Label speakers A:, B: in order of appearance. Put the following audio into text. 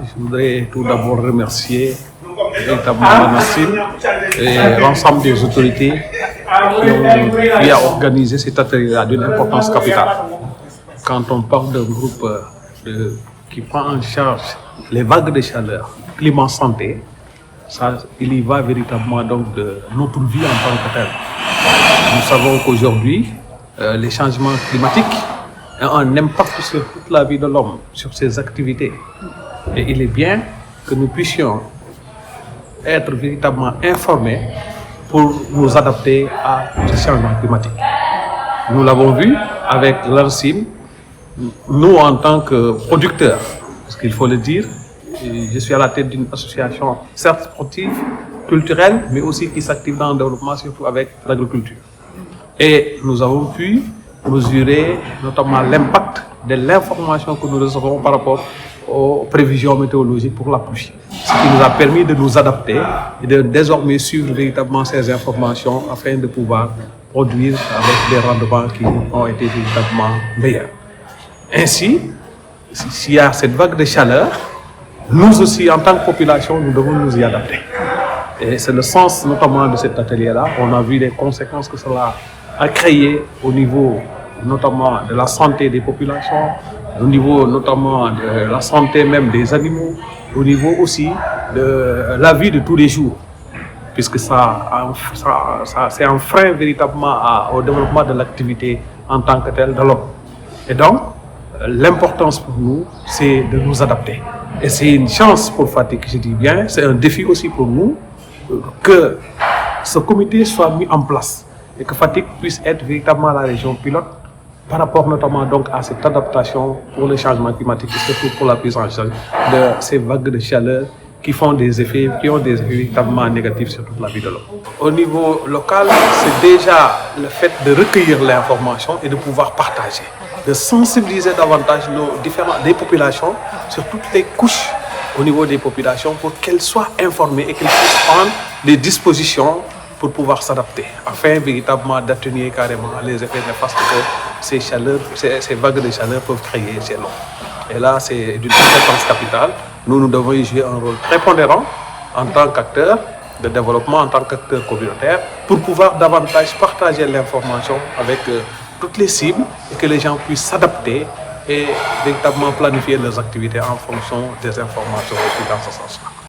A: Je voudrais tout d'abord remercier véritablement la Nassim et l'ensemble des autorités qui ont organisé cet atelier-là d'une importance capitale. Quand on parle d'un groupe qui prend en charge les vagues de chaleur, climat santé, il y va véritablement donc de notre vie en tant que telle. Nous savons qu'aujourd'hui, les changements climatiques ont un impact sur toute la vie de l'homme, sur ses activités. Et il est bien que nous puissions être véritablement informés pour nous adapter à ce changement climatique. Nous l'avons vu avec l'ANSSIM, nous en tant que producteurs, parce qu'il faut le dire, je suis à la tête d'une association certes sportive, culturelle, mais aussi qui s'active dans le développement, surtout avec l'agriculture. Et nous avons pu mesurer notamment l'impact de l'information que nous recevons par rapport aux prévisions météorologiques pour la pluie. Ce qui nous a permis de nous adapter et de désormais suivre véritablement ces informations afin de pouvoir produire avec des rendements qui ont été véritablement meilleurs. Ainsi, s'il y a cette vague de chaleur, nous aussi en tant que population, nous devons nous y adapter. Et c'est le sens notamment de cet atelier-là. On a vu les conséquences que cela a créé au niveau notamment de la santé des populations, au niveau notamment de la santé même des animaux, au niveau aussi de la vie de tous les jours, puisque c'est un frein véritablement au développement de l'activité en tant que telle de l'homme. Et donc, l'importance pour nous, c'est de nous adapter. Et c'est une chance pour Fatick, je dis bien, c'est un défi aussi pour nous que ce comité soit mis en place et que Fatick puisse être véritablement la région pilote par rapport notamment donc à cette adaptation pour le changement climatique et surtout pour la prise en charge de ces vagues de chaleur qui ont des effets véritablement négatifs sur toute la vie de l'homme. Au niveau local, c'est déjà le fait de recueillir l'information et de pouvoir partager, de sensibiliser davantage des populations sur toutes les couches au niveau des populations pour qu'elles soient informées et qu'elles puissent prendre des dispositions pour pouvoir s'adapter, afin véritablement d'atténuer carrément les effets néfastes que ces vagues de chaleur peuvent créer chez l'homme. Et là, c'est d'une importance capitale. Nous devons y jouer un rôle prépondérant en tant qu'acteurs de développement, en tant qu'acteurs communautaires, pour pouvoir davantage partager l'information avec toutes les cibles et que les gens puissent s'adapter et véritablement planifier leurs activités en fonction des informations reçues dans ce sens-là.